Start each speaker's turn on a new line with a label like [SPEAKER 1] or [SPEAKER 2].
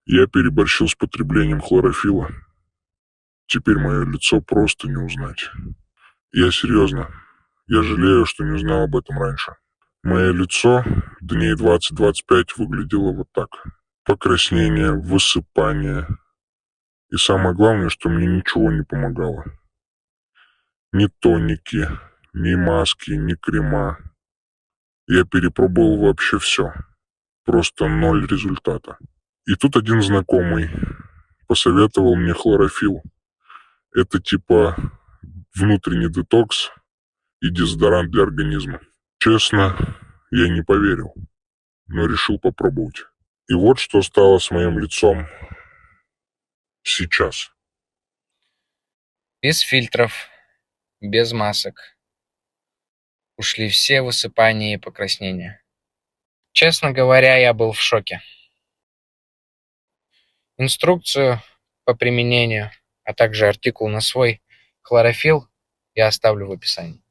[SPEAKER 1] Я переборщил с потреблением хлорофилла. Теперь мое лицо просто не узнать. Я серьезно. Я жалею, что не узнал об этом раньше. Мое лицо дней 20-25 выглядело вот так. Покраснение, высыпание. И самое главное, что мне ничего не помогало. Ни тоники, ни маски, ни крема. Я перепробовал вообще все. Просто ноль результата. И тут один знакомый посоветовал мне хлорофилл. Это типа внутренний детокс и дезодорант для организма. Честно, я не поверил, но решил попробовать. И вот что стало с моим лицом сейчас.
[SPEAKER 2] Без фильтров, без масок. Ушли все высыпания и покраснения. Честно говоря, я был в шоке. Инструкцию по применению, а также артикул на свой хлорофилл я оставлю в описании.